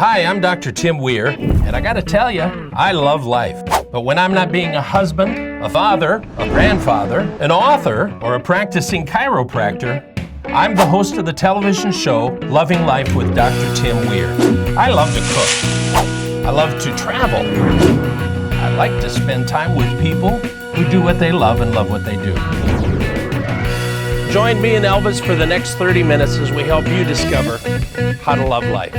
Hi, I'm Dr. Tim Weir, and I gotta tell you, I love life. But when I'm not being a husband, a father, a grandfather, an author, or a practicing chiropractor, I'm the host of the television show, Loving Life with Dr. Tim Weir. I love to cook. I love to travel. I like to spend time with people who do what they love and love what they do. Join me and Elvis for the next 30 minutes as we help you discover how to love life.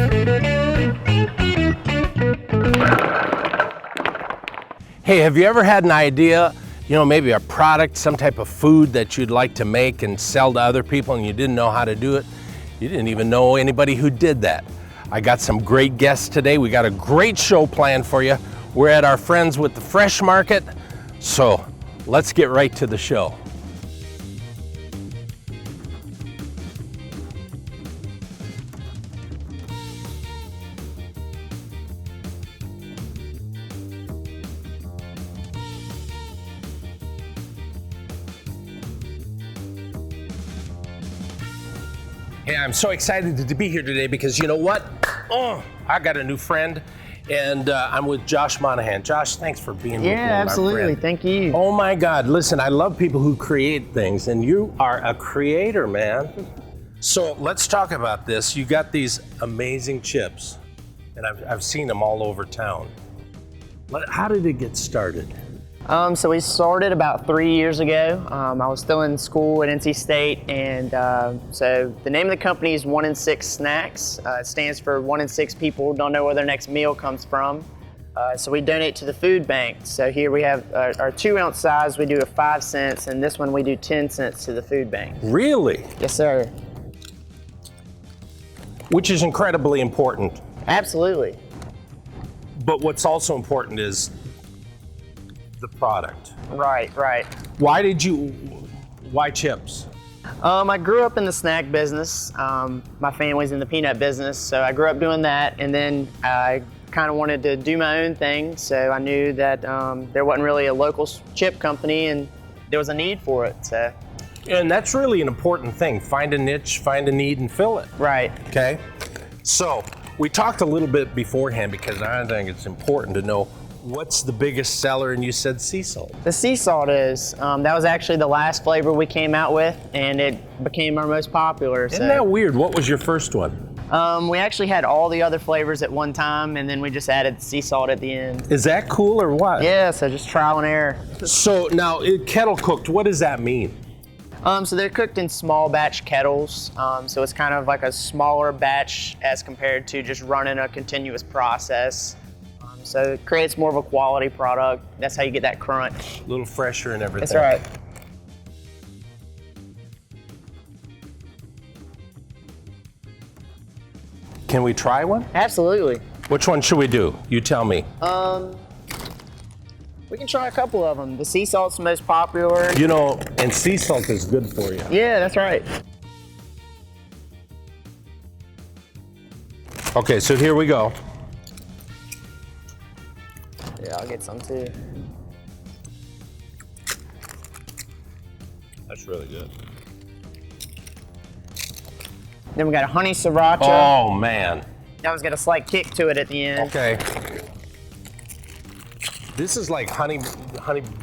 Hey, have you ever had an idea, maybe a product, some type of food that you'd like to make and sell to other people and you didn't know how to do it? You didn't even know anybody who did that. I got some great guests today. We got a great show planned for you. We're at our friends with the Fresh Market, so let's get right to the show. Hey, I'm so excited to be here today because you know what? I got a new friend, and I'm with Josh Monahan. Josh, thanks for being with me. Yeah, absolutely. Thank you. Oh my God, listen, I love people who create things, and you are a creator, man. So let's talk about this. You got these amazing chips, and I've seen them all over town. How did it get started? So we started about 3 years ago. I was still in school at NC State, and so the name of the company is 1 in 6 Snacks. It stands for 1 in 6 people don't know where their next meal comes from. So we donate to the food bank. So here we have our 2-ounce size. We do a 5 cents, and this one we do 10 cents to the food bank. Really? Yes, sir. Which is incredibly important. Absolutely. But what's also important is the product. Right. Why chips? I grew up in the snack business. My family's in the peanut business, so I grew up doing that, and then I kind of wanted to do my own thing, so I knew that there wasn't really a local chip company, and there was a need for it. So. And that's really an important thing. Find a niche, find a need, and fill it. Right. Okay? So, we talked a little bit beforehand because I think it's important to know what's the biggest seller, and you said sea salt. The sea salt is. That was actually the last flavor we came out with, and it became our most popular. Isn't that weird? What was your first one? We actually had all the other flavors at one time, and then we just added sea salt at the end. Is that cool or what? Yeah, so just trial and error. So now, kettle cooked, what does that mean? So they're cooked in small batch kettles, so it's kind of like a smaller batch as compared to just running a continuous process. So it creates more of a quality product. That's how you get that crunch. A little fresher and everything. That's right. Can we try one? Absolutely. Which one should we do? You tell me. We can try a couple of them. The sea salt's the most popular. And sea salt is good for you. Yeah, that's right. Okay, so here we go. Yeah, I'll get some too. That's really good. Then we got a honey sriracha. Oh, man. That one's got a slight kick to it at the end. Okay. This is like honey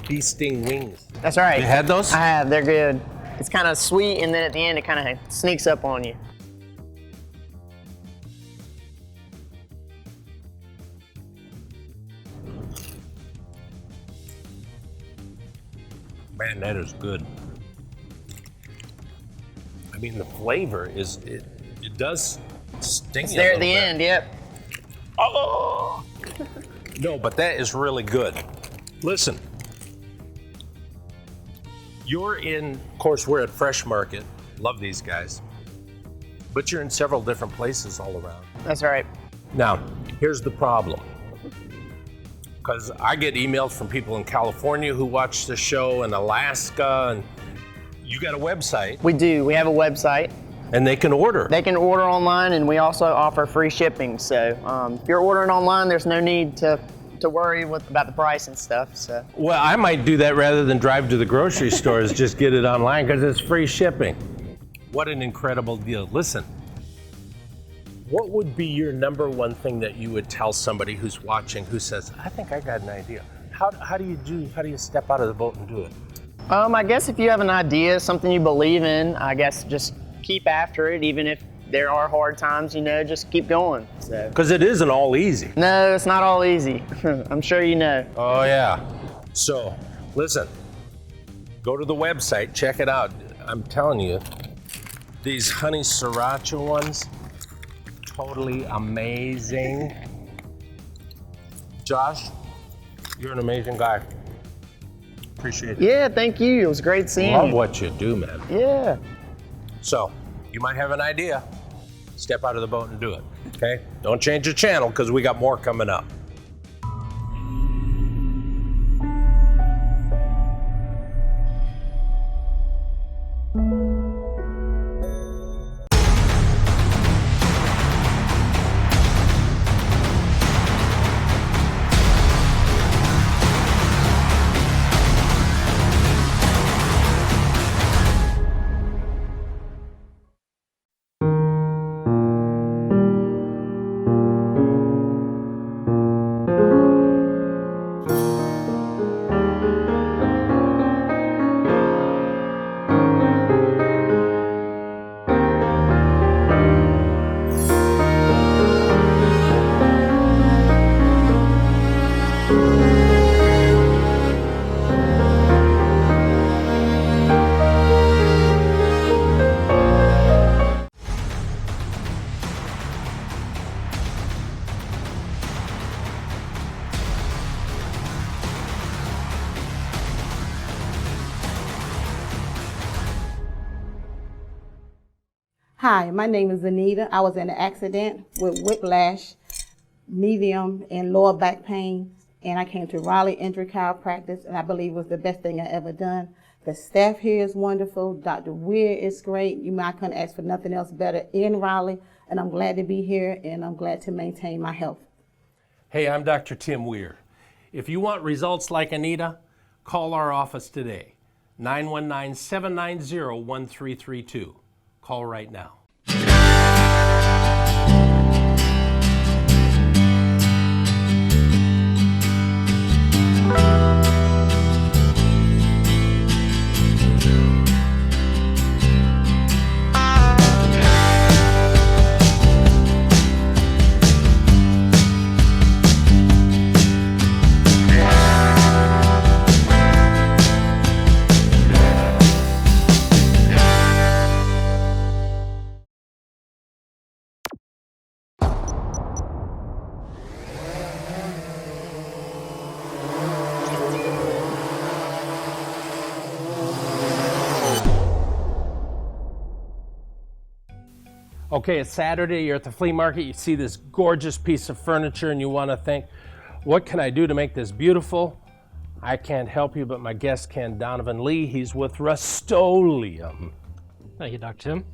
bee sting wings. That's right. You had those? I have. They're good. It's kind of sweet, and then at the end, it kind of sneaks up on you. Man, that is good. I mean, the flavor is, it does sting It's you there a at the little bit. end, yep. Oh! No, but that is really good. Listen, of course, we're at Fresh Market. Love these guys. But you're in several different places all around. That's right. Now, here's the problem. Because I get emails from people in California who watch the show, and Alaska, and you got a website. We do. We have a website. And they can order. They can order online, and we also offer free shipping. So if you're ordering online, there's no need to worry about the price and stuff. So. Well, I might do that rather than drive to the grocery stores, just get it online because it's free shipping. What an incredible deal. Listen, what would be your number one thing that you would tell somebody who's watching who says, I think I got an idea? How do you step out of the boat and do it? I guess if you have an idea, something you believe in, I guess just keep after it, even if there are hard times, just keep going. Because it isn't all easy. No, it's not all easy. I'm sure you know. Oh yeah. So, listen, go to the website, check it out. I'm telling you, these honey sriracha ones, totally amazing. Josh, you're an amazing guy. Appreciate it. Yeah, thank you. It was great seeing you. Love what you do, man. Yeah. So, you might have an idea. Step out of the boat and do it, okay? Don't change the channel because we got more coming up. Hi, my name is Anita. I was in an accident with whiplash, medium and lower back pain, and I came to Raleigh Injury Chiropractic, and I believe it was the best thing I ever done. The staff here is wonderful. Dr. Weir is great. I couldn't ask for nothing else better in Raleigh, and I'm glad to be here, and I'm glad to maintain my health. Hey, I'm Dr. Tim Weir. If you want results like Anita, call our office today, 919-790-1332. Call right now. Okay, it's Saturday, you're at the flea market, you see this gorgeous piece of furniture and you want to think, what can I do to make this beautiful? I can't help you, but my guest can. Donovan Lee, he's with Rust-Oleum. Thank you, Dr. Tim.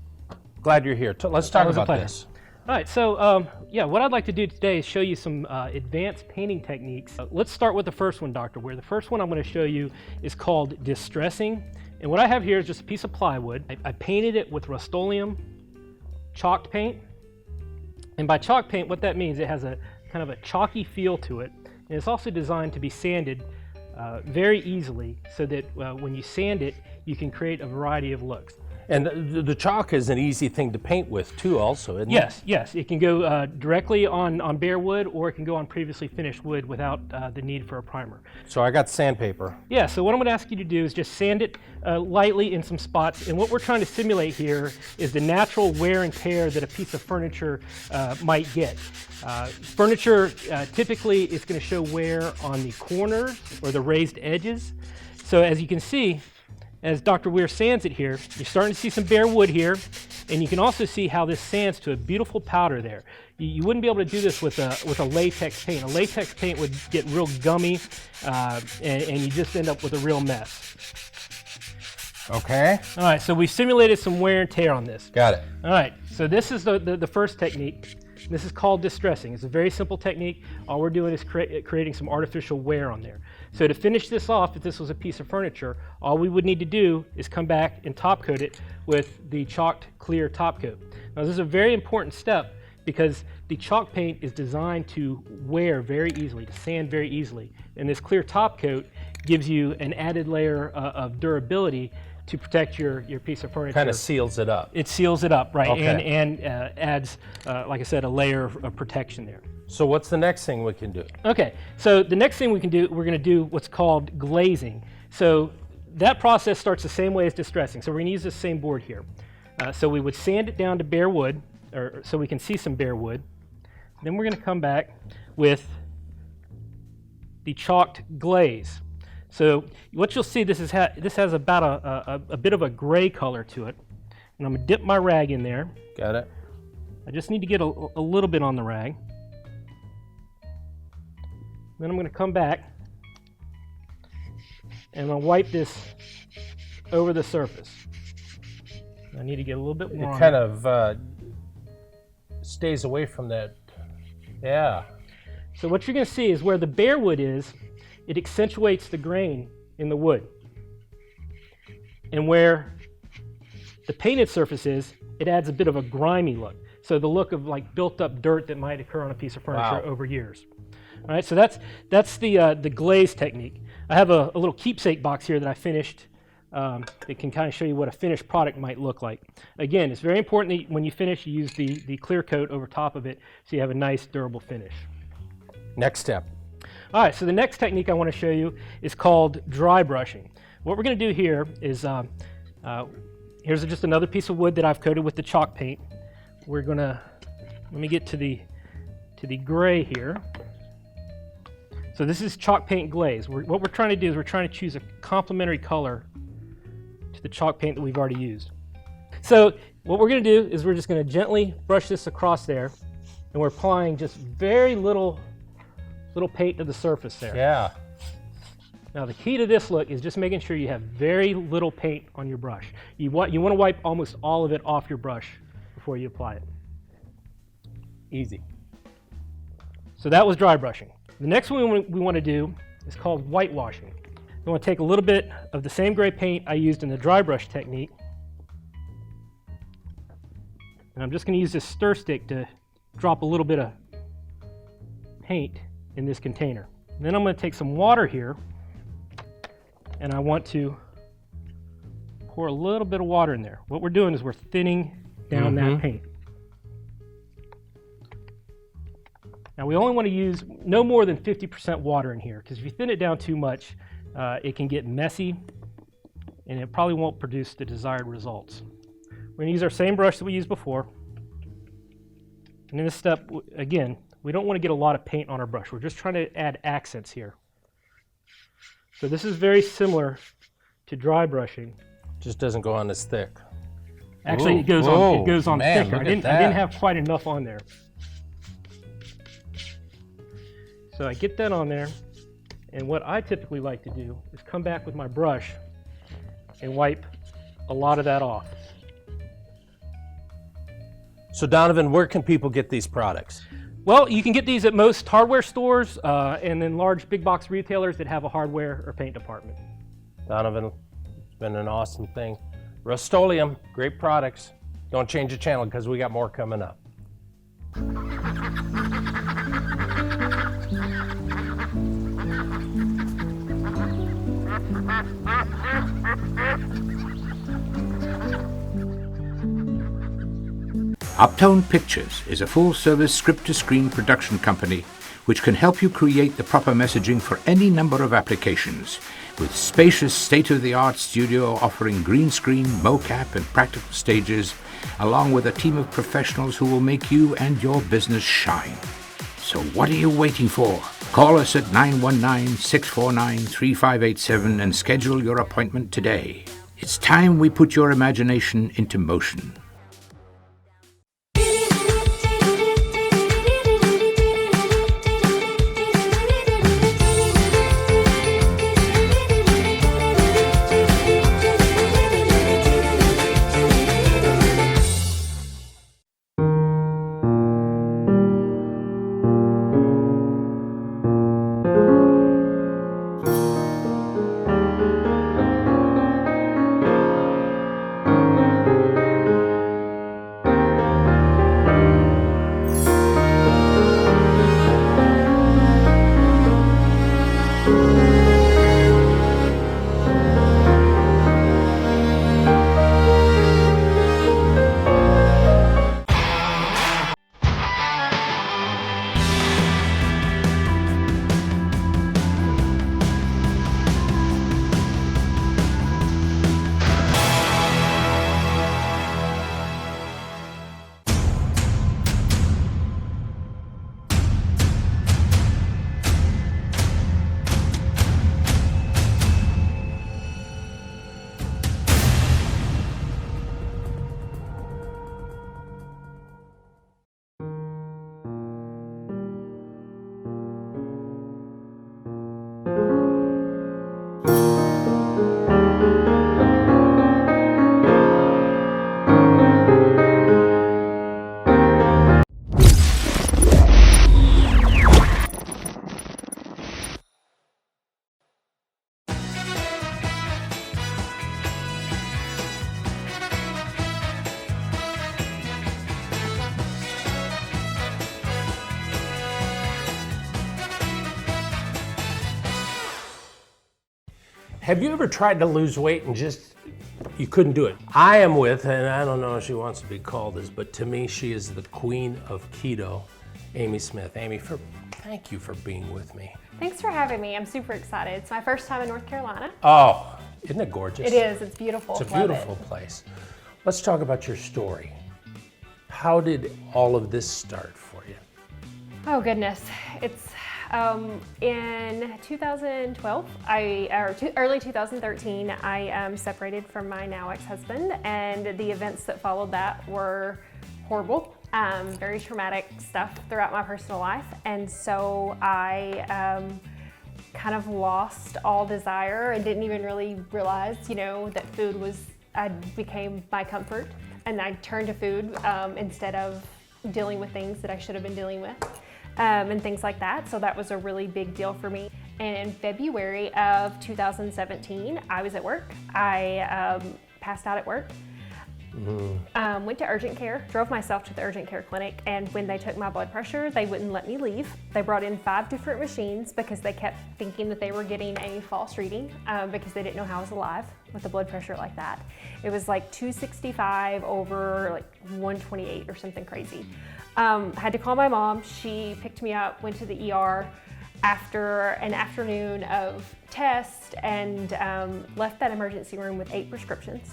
Glad you're here. Let's talk about this. All right, so what I'd like to do today is show you some advanced painting techniques. Let's start with the first one, Dr. Weir. The first one I'm going to show you is called distressing. And what I have here is just a piece of plywood. I painted it with Rust-Oleum chalked paint. And by chalk paint, what that means, it has a kind of a chalky feel to it. And it's also designed to be sanded very easily so that when you sand it, you can create a variety of looks. And the chalk is an easy thing to paint with too also, isn't it? Yes. It can go directly on bare wood, or it can go on previously finished wood without the need for a primer. So I got sandpaper. Yeah, so what I'm going to ask you to do is just sand it lightly in some spots. And what we're trying to simulate here is the natural wear and tear that a piece of furniture might get. Furniture typically is going to show wear on the corners or the raised edges. So as you can see, as Dr. Weir sands it here, you're starting to see some bare wood here, and you can also see how this sands to a beautiful powder there. You wouldn't be able to do this with a latex paint. A latex paint would get real gummy, and you just end up with a real mess. Okay. All right, so we simulated some wear and tear on this. Got it. All right, so this is the first technique. This is called distressing. It's a very simple technique. All we're doing is creating some artificial wear on there. So to finish this off, if this was a piece of furniture, all we would need to do is come back and top coat it with the chalked clear top coat. Now this is a very important step because the chalk paint is designed to wear very easily, to sand very easily. And this clear top coat gives you an added layer of durability to protect your piece of furniture. Kind of seals it up. It seals it up, right, Okay. and adds, like I said, a layer of protection there. So what's the next thing we can do? Okay, so the next thing we can do, we're going to do what's called glazing. So that process starts the same way as distressing. So we're going to use the same board here. So we would sand it down to bare wood, or so we can see some bare wood. Then we're going to come back with the chalked glaze. So what you'll see, this has about a bit of a gray color to it. And I'm going to dip my rag in there. Got it? I just need to get a little bit on the rag. Then I'm going to come back and I'm going to wipe this over the surface. I need to get a little bit more. It kind of stays away from that. Yeah. So what you're going to see is where the bare wood is, it accentuates the grain in the wood. And where the painted surface is, it adds a bit of a grimy look. So the look of like built up dirt that might occur on a piece of furniture over years. All right, so that's the glaze technique. I have a little keepsake box here that I finished that can kind of show you what a finished product might look like. Again, it's very important that when you finish, you use the clear coat over top of it so you have a nice durable finish. Next step. All right, so the next technique I want to show you is called dry brushing. What we're going to do here is, here's just another piece of wood that I've coated with the chalk paint. We're going to, let me get to the gray here. So this is chalk paint glaze. What we're trying to do is we're trying to choose a complementary color to the chalk paint that we've already used. So what we're going to do is we're just going to gently brush this across there, and we're applying just very little paint to the surface there. Yeah. Now the key to this look is just making sure you have very little paint on your brush. You want to wipe almost all of it off your brush before you apply it. Easy. So that was dry brushing. The next one we want to do is called whitewashing. We want to take a little bit of the same gray paint I used in the dry brush technique, and I'm just going to use this stir stick to drop a little bit of paint in this container. And then I'm going to take some water here, and I want to pour a little bit of water in there. What we're doing is we're thinning down that paint. Now we only want to use no more than 50% water in here, because if you thin it down too much, it can get messy and it probably won't produce the desired results. We're going to use our same brush that we used before. And in this step, again, we don't want to get a lot of paint on our brush. We're just trying to add accents here. So this is very similar to dry brushing. Just doesn't go on as thick. Actually, Ooh, it goes whoa, on. It goes on man, thicker. look I at didn't that. have quite enough on there. So I get that on there, and what I typically like to do is come back with my brush and wipe a lot of that off. So Donovan, where can people get these products? Well, you can get these at most hardware stores and then large big box retailers that have a hardware or paint department. Donovan, it's been an awesome thing. Rust-Oleum, great products. Don't change the channel because we got more coming up. Uptone Pictures is a full-service script-to-screen production company which can help you create the proper messaging for any number of applications, with spacious state-of-the-art studio offering green screen, mocap, and practical stages, along with a team of professionals who will make you and your business shine. So what are you waiting for? Call us at 919-649-3587 and schedule your appointment today. It's time we put your imagination into motion. Have you ever tried to lose weight and just, you couldn't do it? I am with, and I don't know if she wants to be called this, but to me, she is the queen of keto, Amy Smith. Amy, thank you for being with me. Thanks for having me. I'm super excited. It's my first time in North Carolina. Oh, isn't it gorgeous? It is. It's beautiful. It's a beautiful place. Let's talk about your story. How did all of this start for you? Oh goodness, it's in 2012, early 2013, I separated from my now ex-husband, and the events that followed that were horrible, very traumatic stuff throughout my personal life, and so I kind of lost all desire and didn't even really realize, that food became my comfort, and I turned to food instead of dealing with things that I should have been dealing with. And things like that. So that was a really big deal for me. And in February of 2017, I was at work. I passed out at work. Went to urgent care, drove myself to the urgent care clinic, and when they took my blood pressure, they wouldn't let me leave. They brought in 5 different machines because they kept thinking that they were getting a false reading because they didn't know how I was alive with a blood pressure like that. It was like 265 over like 128 or something crazy. Had to call my mom. She picked me up, went to the ER after an afternoon of tests, and left that emergency room with 8 prescriptions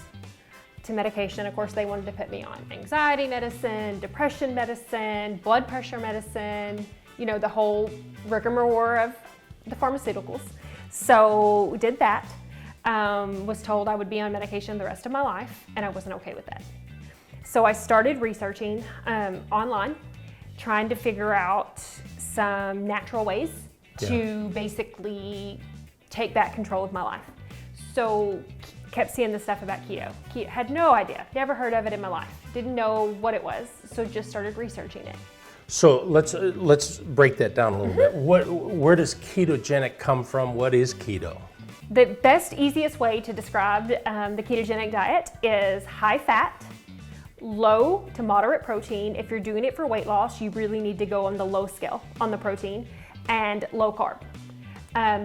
to medication. Of course, they wanted to put me on anxiety medicine, depression medicine, blood pressure medicine, the whole rigmarole of the pharmaceuticals. So did that. Was told I would be on medication the rest of my life, and I wasn't okay with that. So I started researching online, trying to figure out some natural ways to basically take back control of my life. So kept seeing the stuff about keto. Had no idea, never heard of it in my life, didn't know what it was, so just started researching it. So let's break that down a little bit. Where does ketogenic come from? What is keto? The best, easiest way to describe the ketogenic diet is high fat, low to moderate protein. If you're doing it for weight loss, you really need to go on the low scale on the protein, and low carb.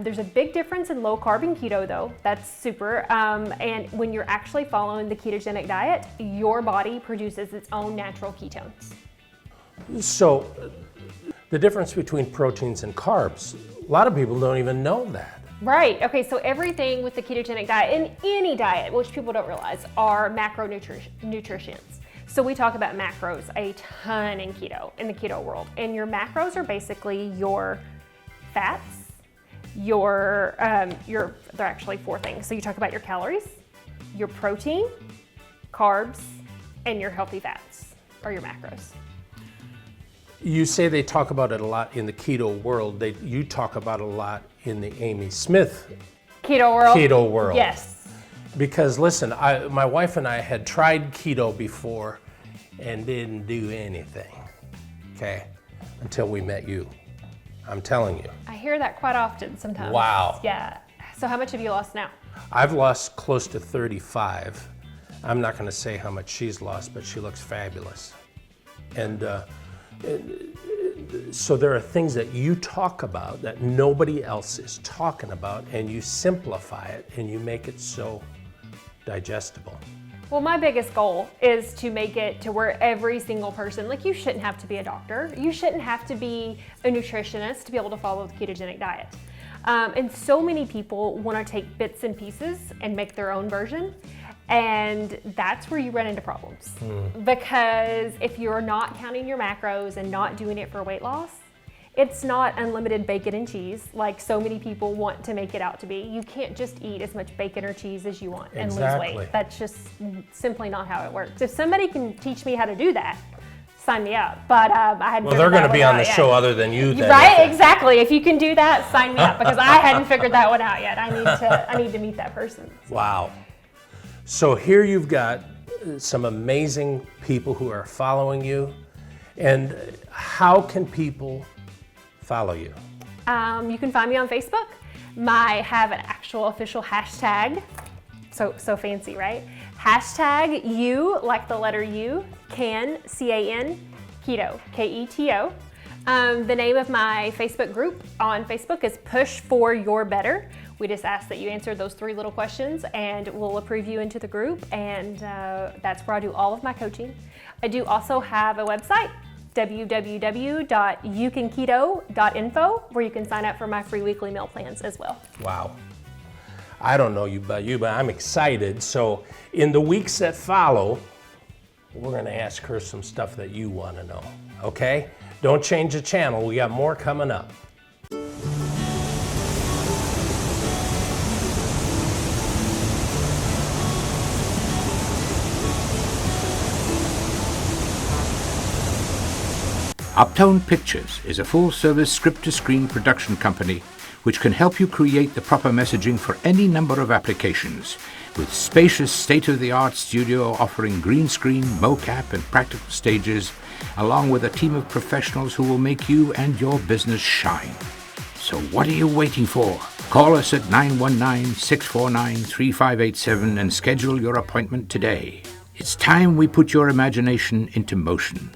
There's a big difference in low carb and keto though, that's super. And when you're actually following the ketogenic diet, your body produces its own natural ketones. So the difference between proteins and carbs, a lot of people don't even know that. Right, okay, so everything with the ketogenic diet, and any diet, which people don't realize, are macronutrients. So we talk about macros a ton in the keto world. And your macros are basically your fats, they're actually 4 things. So you talk about your calories, your protein, carbs, and your healthy fats are your macros. You say they talk about it a lot in the keto world. You talk about it a lot in the Amy Smith keto world. Yes. Because listen, my wife and I had tried keto before and didn't do anything, okay, until we met you. I'm telling you. I hear that quite often sometimes. Wow. Yeah. So how much have you lost now? I've lost close to 35. I'm not going to say how much she's lost, but she looks fabulous. And so there are things that you talk about that nobody else is talking about, and you simplify it and you make it so digestible. Well, my biggest goal is to make it to where every single person, like you shouldn't have to be a doctor, you shouldn't have to be a nutritionist to be able to follow the ketogenic diet. And so many people want to take bits and pieces and make their own version. And that's where you run into problems. Because if you're not counting your macros and not doing it for weight loss, it's not unlimited bacon and cheese like so many people want to make it out to be. You can't just eat as much bacon or cheese as you want and lose weight. That's just simply not how it works. If somebody can teach me how to do that, sign me up. But I hadn't. Well, they're going to be on the show other than you. Then, right? Exactly. If you can do that, sign me up, because I hadn't figured that one out yet. I need to meet that person. So. Wow. So here you've got some amazing people who are following you. And how can people follow you? You can find me on Facebook. I have an actual official hashtag. So fancy, right? Hashtag you, like the letter U, can, C-A-N, keto, K-E-T-O. The name of my Facebook group on Facebook is Push for Your Better. We just ask that you answer those 3 little questions and we'll approve you into the group, and that's where I do all of my coaching. I do also have a website, www.youcanketo.info, where you can sign up for my free weekly meal plans as well. Wow. I don't know about you, but I'm excited. So in the weeks that follow, we're going to ask her some stuff that you want to know, okay? Don't change the channel. We got more coming up. Uptown Pictures is a full-service script-to-screen production company which can help you create the proper messaging for any number of applications, with spacious state-of-the-art studio offering green screen, mocap, and practical stages, along with a team of professionals who will make you and your business shine. So what are you waiting for? Call us at 919-649-3587 and schedule your appointment today. It's time we put your imagination into motion.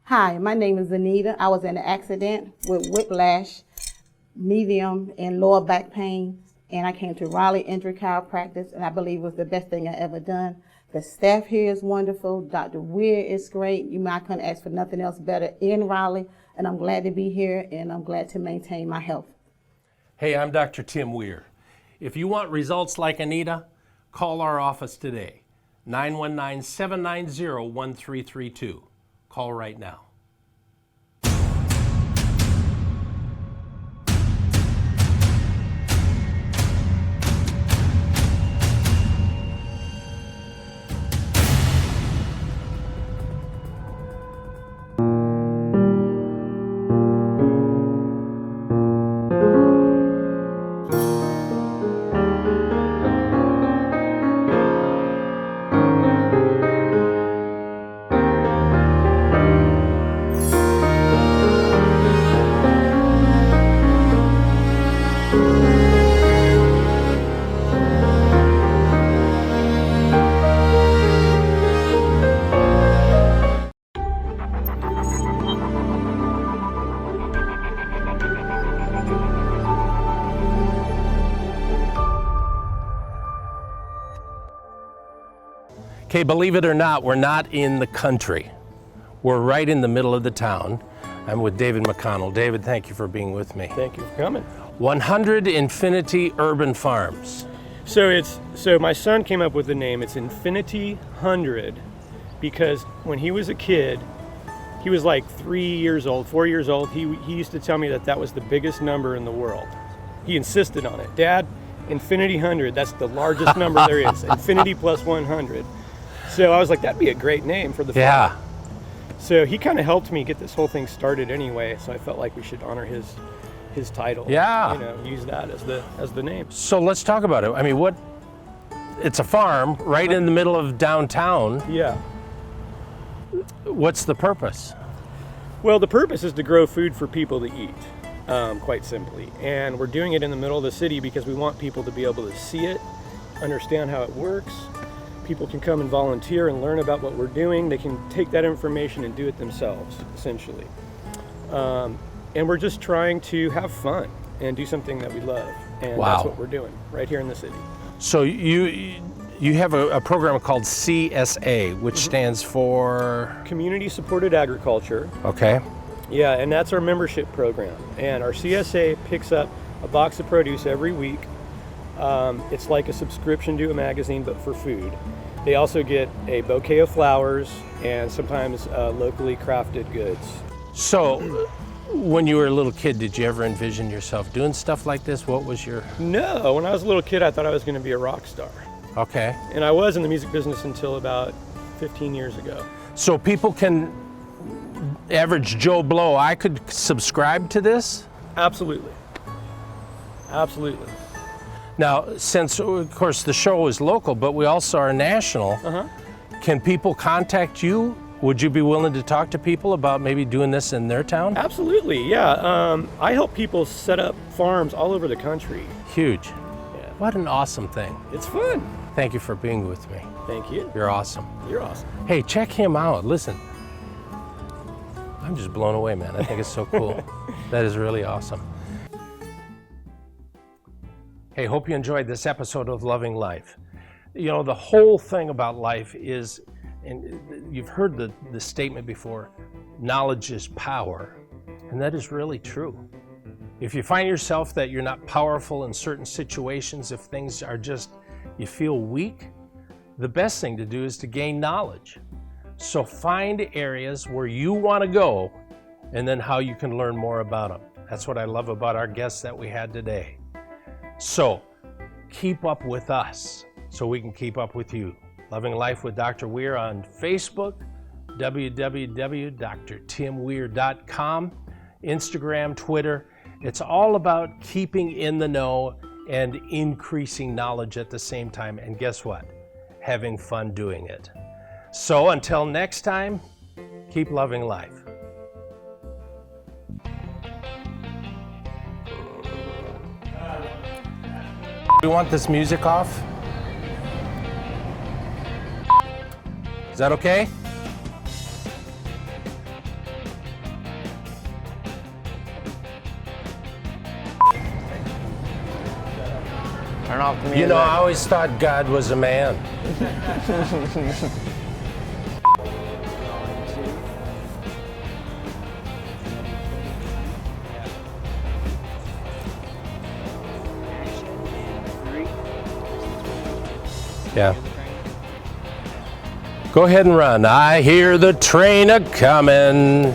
Hi, my name is Anita. I was in an accident with whiplash, medium and lower back pain, and I came to Raleigh Injury Chiropractic, and I believe it was the best thing I ever done. The staff here is wonderful. Dr. Weir is great. I couldn't ask for nothing else better in Raleigh, and I'm glad to be here, and I'm glad to maintain my health. Hey, I'm Dr. Tim Weir. If you want results like Anita, call our office today, 919-790-1332. Call right now. Okay, believe it or not, we're not in the country. We're right in the middle of the town. I'm with David McConnell. David, thank you for being with me. Thank you for coming. 100 Infinity Urban Farms. So my son came up with the name. It's Infinity 100 because when he was a kid, he was like 4 years old, he used to tell me that was the biggest number in the world. He insisted on it. Dad, Infinity 100, that's the largest number there is. Infinity plus 100. So I was like, that'd be a great name for the farm. Yeah. So he kind of helped me get this whole thing started anyway, so I felt like we should honor his title. Yeah. Use that as the name. So let's talk about it. I mean, it's a farm right in the middle of downtown. Yeah. What's the purpose? Well, the purpose is to grow food for people to eat, quite simply. And we're doing it in the middle of the city because we want people to be able to see it, understand how it works. People can come and volunteer and learn about what we're doing. They can take that information and do it themselves, essentially. And we're just trying to have fun and do something that we love. And Wow. That's what we're doing right here in the city. So you have a program called CSA, which stands for? Community Supported Agriculture. Okay. Yeah, and that's our membership program. And our CSA picks up a box of produce every week. It's like a subscription to a magazine, but for food. They also get a bouquet of flowers and sometimes locally crafted goods. So, when you were a little kid, did you ever envision yourself doing stuff like this? What was your? No, when I was a little kid, I thought I was going to be a rock star. Okay. And I was in the music business until about 15 years ago. So people can, average Joe Blow, I could subscribe to this? Absolutely. Absolutely. Now, since, of course, the show is local, but we also are national, can people contact you would you be willing to talk to people about maybe doing this in their town? Absolutely, yeah. I help people set up farms all over the country. Huge. What an awesome thing. It's fun. Thank you for being with me. Thank you. You're awesome. You're awesome. Hey, check him out. Listen, I'm just blown away, man. I think it's so cool. That is really awesome. Hey, hope you enjoyed this episode of Loving Life. You know, the whole thing about life is, and you've heard the statement before, knowledge is power, and that is really true. If you find yourself that you're not powerful in certain situations, if things are just, you feel weak, the best thing to do is to gain knowledge. So find areas where you want to go and then how you can learn more about them. That's what I love about our guests that we had today. So keep up with us so we can keep up with you. Loving Life with Dr. Weir on Facebook, www.drtimweir.com, Instagram, Twitter. It's all about keeping in the know and increasing knowledge at the same time. And guess what? Having fun doing it. So until next time, keep loving life. Do you want this music off? Is that okay? Turn off the music. You know, I always thought God was a man. Yeah. Go ahead and run. I hear the train a-comin'.